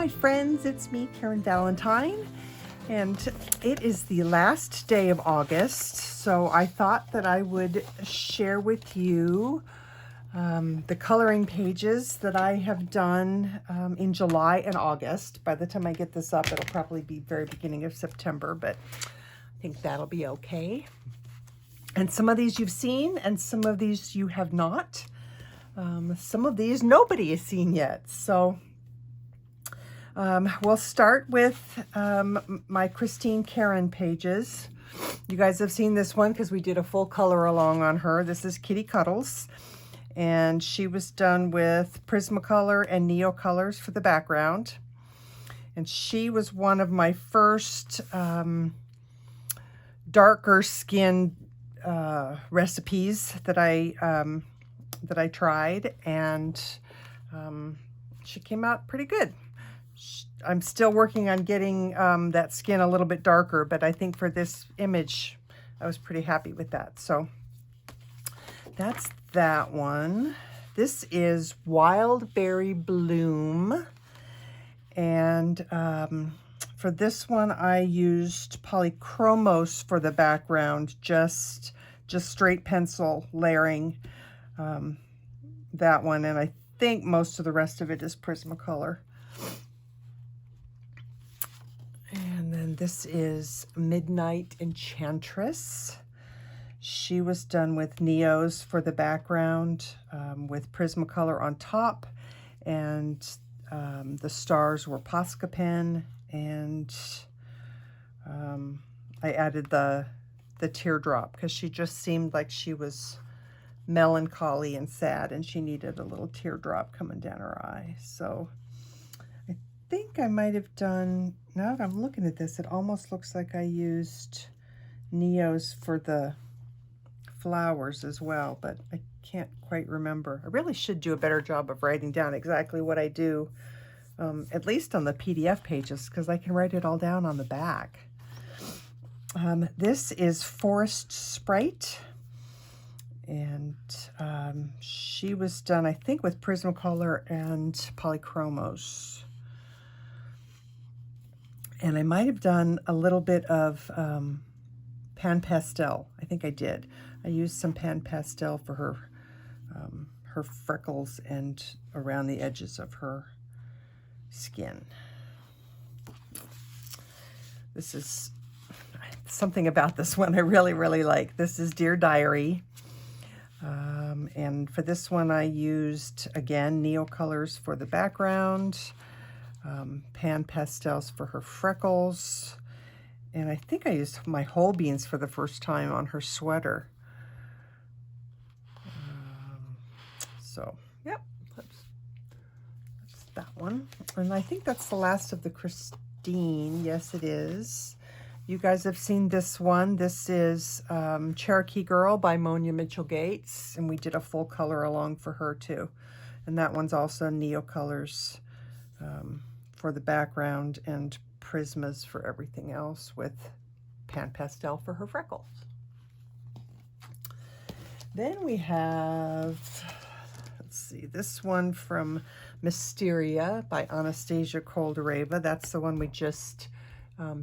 my friends, it's me, Karen Valentine, and it is the last day of August, so I thought that I would share with you the coloring pages that I have done in July and August. By the time I get this up, it'll probably be very beginning of September, but I think that'll be okay. And some of these you've seen, and some of these you have not. Some of these nobody has seen yet, so we'll start with my Christine Karen pages. You guys have seen this one because we did a full color along on her. This is Kitty Cuddles, and she was done with Prismacolor and Neo Colors for the background. And she was one of my first darker skin recipes that I tried, and she came out pretty good. I'm still working on getting that skin a little bit darker, but I think for this image, I was pretty happy with that. So that's that one. This is Wild Berry Bloom. And for this one, I used Polychromos for the background, just straight pencil layering that one. And I think most of the rest of it is Prismacolor. And then this is Midnight Enchantress. She was done with Neos for the background, with Prismacolor on top, and the stars were Posca pen, and I added the teardrop because she just seemed like she was melancholy and sad, and she needed a little teardrop coming down her eye. So I think I might have done, now that I'm looking at this, it almost looks like I used Neos for the flowers as well, but I can't quite remember. I really should do a better job of writing down exactly what I do, at least on the PDF pages, because I can write it all down on the back. This is Forest Sprite, and she was done, I think, with Prismacolor and Polychromos. And I might have done a little bit of Pan Pastel. I think I did. I used some Pan Pastel for her freckles and around the edges of her skin. This is something about this one I really, really like. This is Dear Diary. And for this one, I used, again, Neo Colors for the background, Pan Pastels for her freckles, and I think I used my whole beans for the first time on her sweater. So, yep, that's that one. And I think that's the last of the Christine. Yes, it is. You guys have seen this one. This is Cherokee Girl by Monia Mitchell Gates, and we did a full color along for her too. And that one's also Neo Colors for the background and Prismas for everything else, with Pan Pastel for her freckles. Then we have, let's see, this one from Mysteria by Anastasia Koldareva. That's the one we just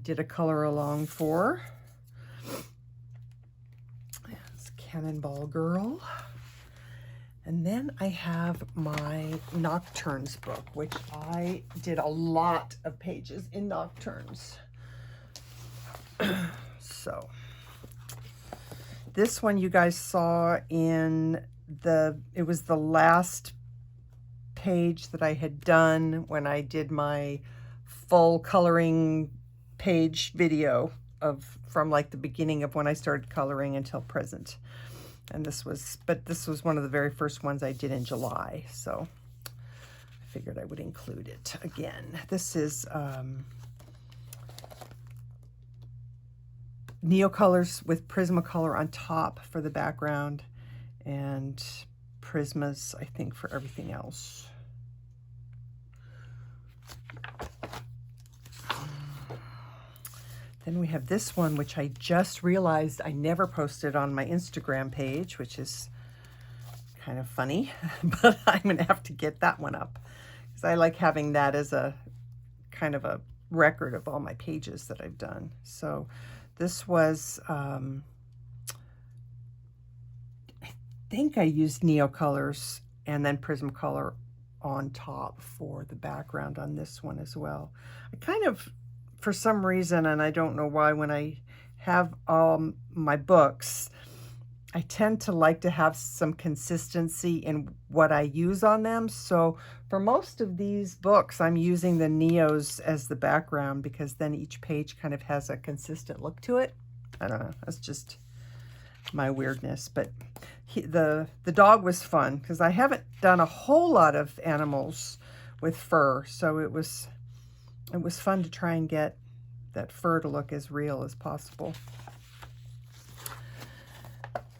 did a color along for. It's Cannonball Girl. And then I have my Nocturnes book, which I did a lot of pages in Nocturnes. So this one you guys saw in it was the last page that I had done when I did my full coloring page video from like the beginning of when I started coloring until present. And this was one of the very first ones I did in July, so I figured I would include it again. This is Neo Colors with Prismacolor on top for the background, and Prismas, I think, for everything else. Then we have this one, which I just realized I never posted on my Instagram page, which is kind of funny, but I'm going to have to get that one up because I like having that as a kind of a record of all my pages that I've done. So this was, I think I used Neocolors and then Prismacolor on top for the background on this one as well. I kind of, for some reason, and I don't know why, when I have my books, I tend to like to have some consistency in what I use on them. So for most of these books, I'm using the Neos as the background because then each page kind of has a consistent look to it. I don't know. That's just my weirdness. But the dog was fun because I haven't done a whole lot of animals with fur. So it was fun to try and get that fur to look as real as possible.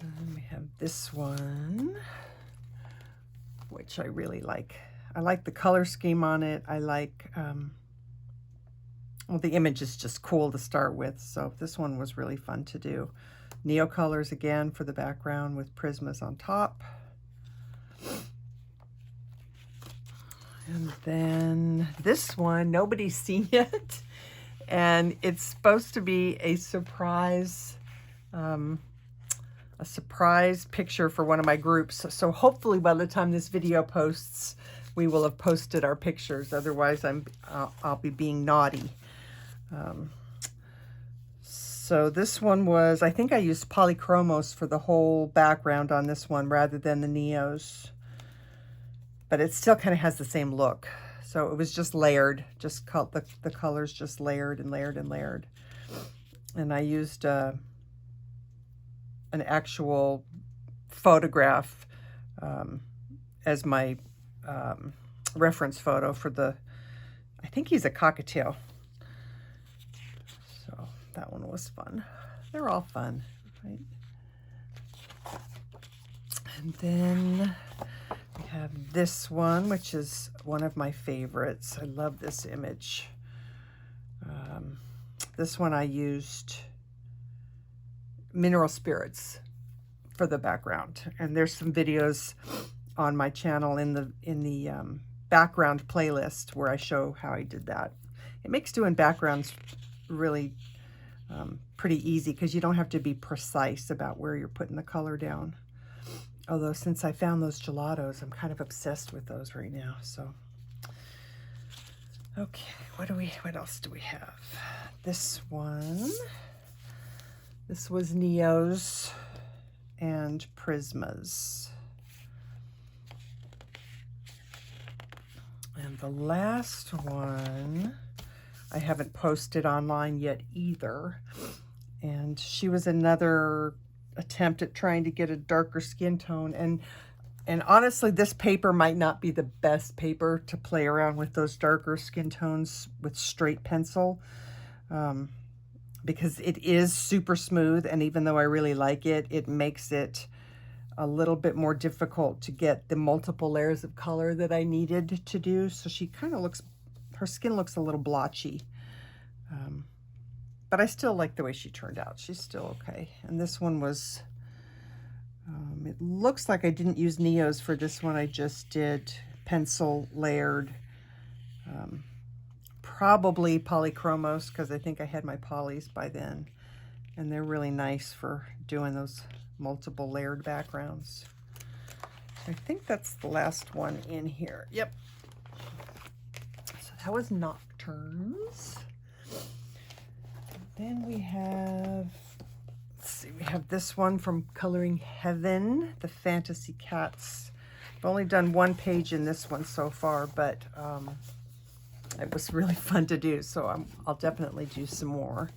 And we have this one, which I really like. I like the color scheme on it. I like, well, the image is just cool to start with. So this one was really fun to do. Neocolors again for the background with Prismas on top. And then this one, nobody's seen yet. And it's supposed to be a surprise picture for one of my groups. So hopefully by the time this video posts, we will have posted our pictures. Otherwise, I'll be being naughty. So this one was, I think I used Polychromos for the whole background on this one rather than the Neos. But it still kind of has the same look. So it was just layered, just the colors just layered and layered and layered. And I used an actual photograph as my reference photo for the, I think he's a cockatiel. So that one was fun. They're all fun, right? And then we have this one, which is one of my favorites. I love this image. This one I used mineral spirits for the background, and there's some videos on my channel in the background playlist where I show how I did that. It makes doing backgrounds really pretty easy because you don't have to be precise about where you're putting the color down. Although since I found those gelatos, I'm kind of obsessed with those right now. So, okay, what else do we have? This one. This was Neos and Prismas. And the last one I haven't posted online yet either. And she was another attempt at trying to get a darker skin tone. And honestly, this paper might not be the best paper to play around with those darker skin tones with straight pencil. Because it is super smooth, and even though I really like it, it makes it a little bit more difficult to get the multiple layers of color that I needed to do. So she kind of looks, her skin looks a little blotchy. But I still like the way she turned out. She's still okay. And this one was, it looks like I didn't use Neos for this one. I just did pencil layered, probably Polychromos, because I think I had my polys by then. And they're really nice for doing those multiple layered backgrounds. I think that's the last one in here. Yep. So that was Nocturnes. Then we have, let's see, we have this one from Coloring Heaven, the Fantasy Cats. I've only done one page in this one so far, but it was really fun to do, so I'll definitely do some more.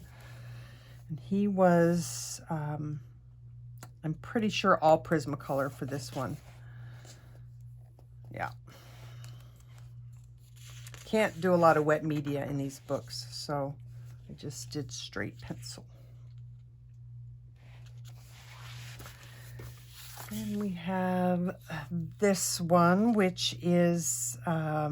And he was, I'm pretty sure all Prismacolor for this one. Yeah. Can't do a lot of wet media in these books, so I just did straight pencil. And we have this one, which is, I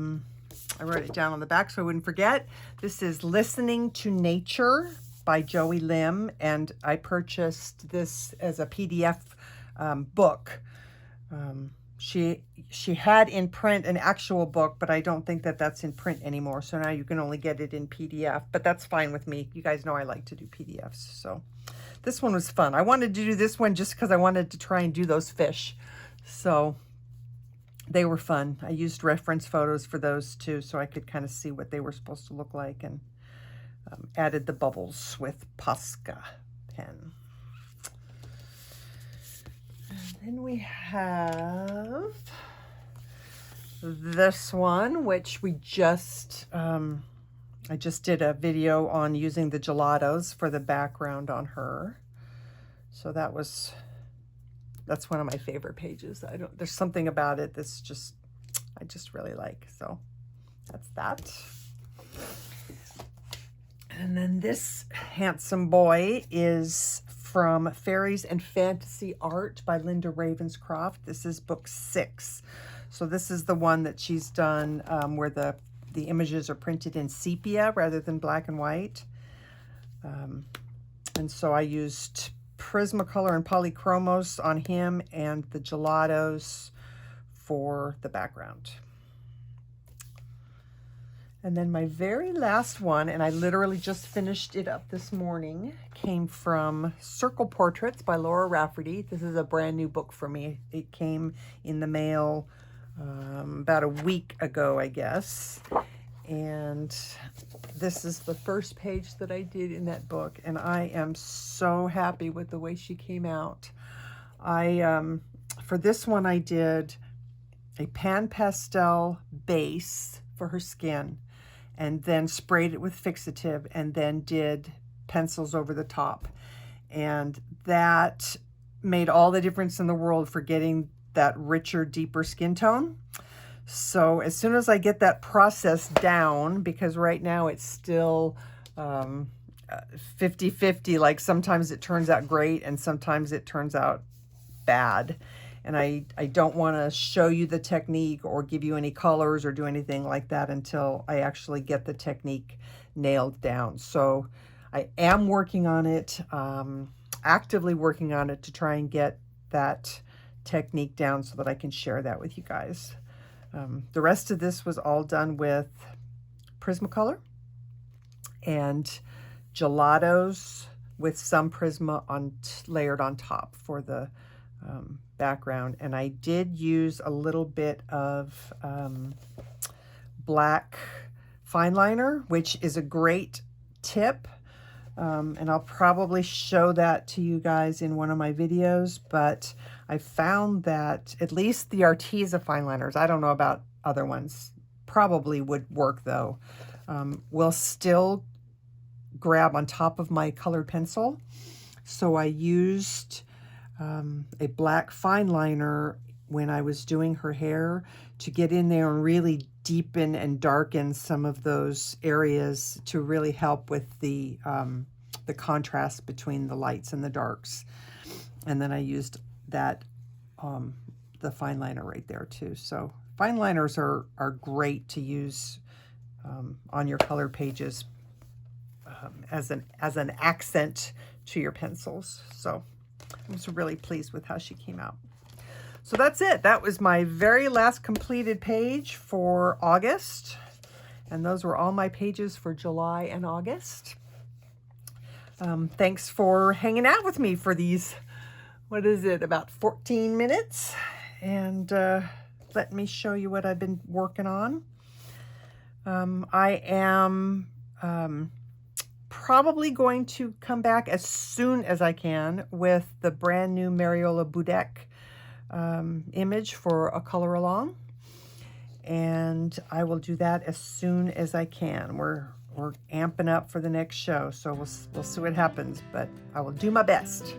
wrote it down on the back so I wouldn't forget. This is Listening to Nature by Joey Lim, and I purchased this as a PDF book. she had in print an actual book, but I don't think that that's in print anymore. So now you can only get it in PDF, but that's fine with me. You guys know I like to do PDFs. So this one was fun. I wanted to do this one just because I wanted to try and do those fish. So they were fun. I used reference photos for those too, so I could kind of see what they were supposed to look like, and added the bubbles with Posca pen. And then we have this one, which we just, I just did a video on using the gelatos for the background on her. So that's one of my favorite pages. There's something about it that's just, I just really like. So that's that. And then this handsome boy is from Fairies and Fantasy Art by Linda Ravenscroft. This is book 6. So this is the one that she's done where the images are printed in sepia rather than black and white. And so I used Prismacolor and Polychromos on him and the gelatos for the background. And then my very last one, and I literally just finished it up this morning, came from Circle Portraits by Laura Rafferty. This is a brand new book for me. It came in the mail about a week ago, I guess. And this is the first page that I did in that book, and I am so happy with the way she came out. For this one, I did a pan pastel base for her skin, and then sprayed it with fixative, and then did pencils over the top. And that made all the difference in the world for getting that richer, deeper skin tone. So as soon as I get that process down, because right now it's still 50-50, like sometimes it turns out great and sometimes it turns out bad. And I don't want to show you the technique or give you any colors or do anything like that until I actually get the technique nailed down. So I am working on it, actively working on it to try and get that technique down so that I can share that with you guys. The rest of this was all done with Prismacolor and gelatos with some Prisma layered on top for the background. And I did use a little bit of black fine liner, which is a great tip. And I'll probably show that to you guys in one of my videos, but I found that at least the Arteza fine liners, I don't know about other ones, probably would work though, will still grab on top of my colored pencil. So I used a black fine liner when I was doing her hair to get in there and really deepen and darken some of those areas to really help with the contrast between the lights and the darks. And then I used that, the fine liner right there too. So fine liners are great to use on your color pages as an accent to your pencils. So I was really pleased with how she came out. So that's it. That was my very last completed page for August. And those were all my pages for July and August. Thanks for hanging out with me for these, what is it, about 14 minutes. And let me show you what I've been working on. I am probably going to come back as soon as I can with the brand new Mariola Budek image for a color along, and I will do that as soon as I can. We're amping up for the next show, so we'll see what happens, but I will do my best.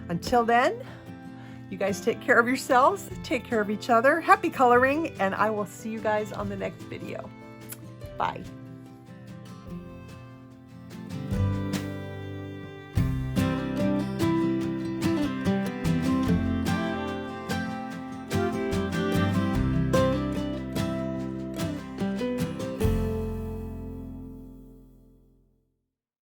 Until then, you guys take care of yourselves, take care of each other, happy coloring, and I will see you guys on the next video. Bye.